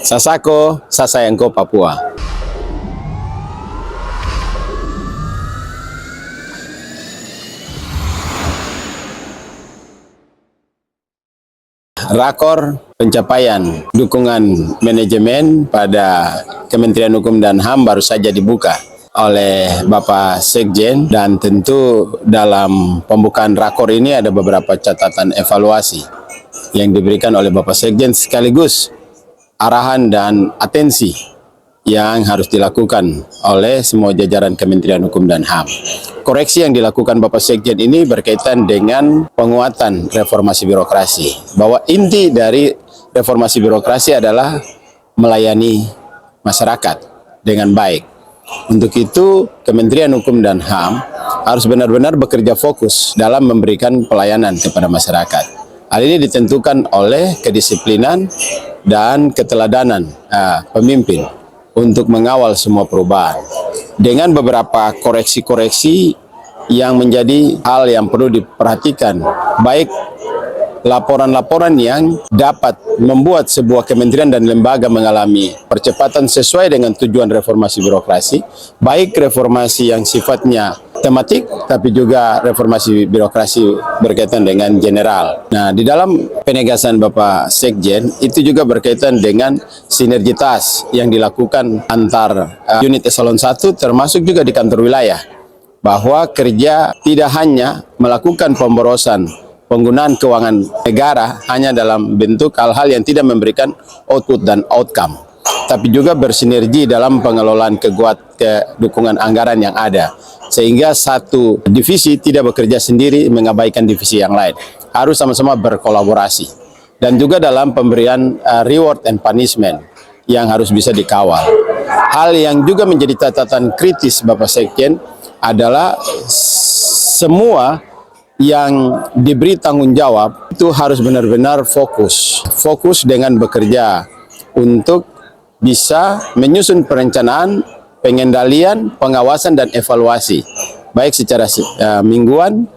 Sasako, Sasayangko, Papua. Rakor pencapaian dukungan manajemen pada Kementerian Hukum dan HAM baru saja dibuka oleh Bapak Sekjen, dan tentu dalam pembukaan rakor ini ada beberapa catatan evaluasi yang diberikan oleh Bapak Sekjen sekaligus arahan dan atensi yang harus dilakukan oleh semua jajaran Kementerian Hukum dan HAM. Koreksi yang dilakukan Bapak Sekjen ini berkaitan dengan penguatan reformasi birokrasi, bahwa inti dari reformasi birokrasi adalah melayani masyarakat dengan baik. Untuk itu, Kementerian Hukum dan HAM harus benar-benar bekerja fokus dalam memberikan pelayanan kepada masyarakat. Hal ini ditentukan oleh kedisiplinan dan keteladanan pemimpin untuk mengawal semua perubahan. Dengan beberapa koreksi-koreksi yang menjadi hal yang perlu diperhatikan, baik laporan-laporan yang dapat membuat sebuah kementerian dan lembaga mengalami percepatan sesuai dengan tujuan reformasi birokrasi, baik reformasi yang sifatnya tematik, tapi juga reformasi birokrasi berkaitan dengan general. Nah, di dalam penegasan Bapak Sekjen, itu juga berkaitan dengan sinergitas yang dilakukan antar unit eselon 1, termasuk juga di kantor wilayah, bahwa kerja tidak hanya melakukan pemborosan penggunaan keuangan negara hanya dalam bentuk hal-hal yang tidak memberikan output dan outcome, tapi juga bersinergi dalam pengelolaan dukungan anggaran yang ada, sehingga satu divisi tidak bekerja sendiri mengabaikan divisi yang lain, harus sama-sama berkolaborasi. Dan juga dalam pemberian reward and punishment yang harus bisa dikawal. Hal yang juga menjadi catatan kritis Bapak Sekjen adalah semua yang diberi tanggung jawab itu harus benar-benar fokus dengan bekerja untuk bisa menyusun perencanaan, pengendalian, pengawasan dan evaluasi, baik secara mingguan,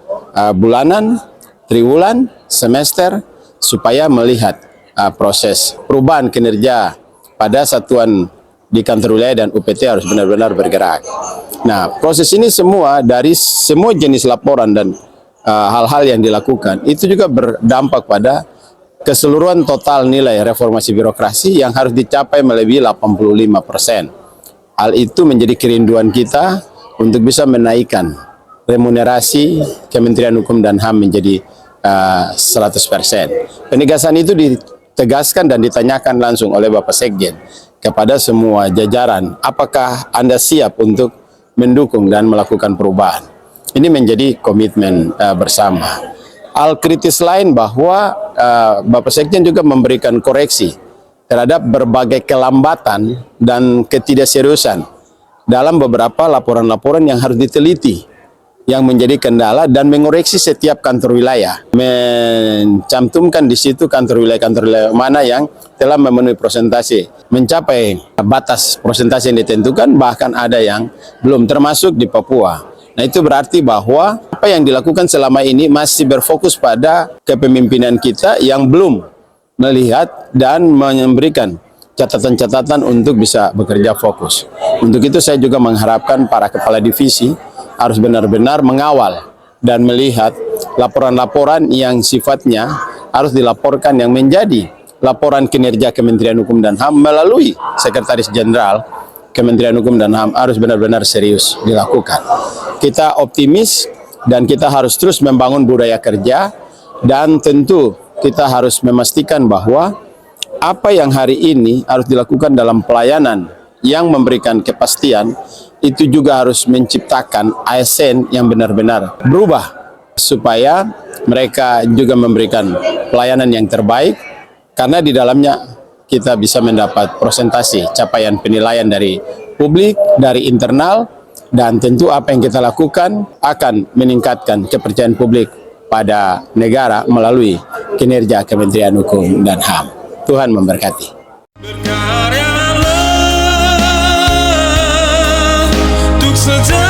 bulanan, triwulan, semester, supaya melihat proses perubahan kinerja pada satuan di kantor wilayah dan UPT harus benar-benar bergerak. Nah, proses ini semua dari semua jenis laporan dan hal-hal yang dilakukan itu juga berdampak pada keseluruhan total nilai reformasi birokrasi yang harus dicapai melebihi 85%. Hal itu menjadi kerinduan kita untuk bisa menaikkan remunerasi Kementerian Hukum dan HAM menjadi 100%. Penegasan itu ditegaskan dan ditanyakan langsung oleh Bapak Sekjen kepada semua jajaran, apakah Anda siap untuk mendukung dan melakukan perubahan. Ini menjadi komitmen bersama. Hal kritis lain bahwa Bapak Sekjen juga memberikan koreksi terhadap berbagai kelambatan dan ketidakseriusan dalam beberapa laporan-laporan yang harus diteliti, yang menjadi kendala, dan mengoreksi setiap kantor wilayah, mencantumkan di situ kantor wilayah mana yang telah memenuhi persentase, mencapai batas persentase yang ditentukan, bahkan ada yang belum, termasuk di Papua. Nah, itu berarti bahwa apa yang dilakukan selama ini masih berfokus pada kepemimpinan kita yang belum melihat dan memberikan catatan-catatan untuk bisa bekerja fokus. Untuk itu saya juga mengharapkan para kepala divisi harus benar-benar mengawal dan melihat laporan-laporan yang sifatnya harus dilaporkan, yang menjadi laporan kinerja Kementerian Hukum dan HAM melalui Sekretaris Jenderal Kementerian Hukum dan HAM harus benar-benar serius dilakukan. Kita optimis dan kita harus terus membangun budaya kerja, dan tentu kita harus memastikan bahwa apa yang hari ini harus dilakukan dalam pelayanan yang memberikan kepastian itu juga harus menciptakan ASN yang benar-benar berubah, supaya mereka juga memberikan pelayanan yang terbaik, karena di dalamnya kita bisa mendapat persentase capaian penilaian dari publik, dari internal, dan tentu apa yang kita lakukan akan meningkatkan kepercayaan publik pada negara melalui kinerja Kementerian Hukum dan HAM. Tuhan memberkati. Berkaryalah untuk sejarah.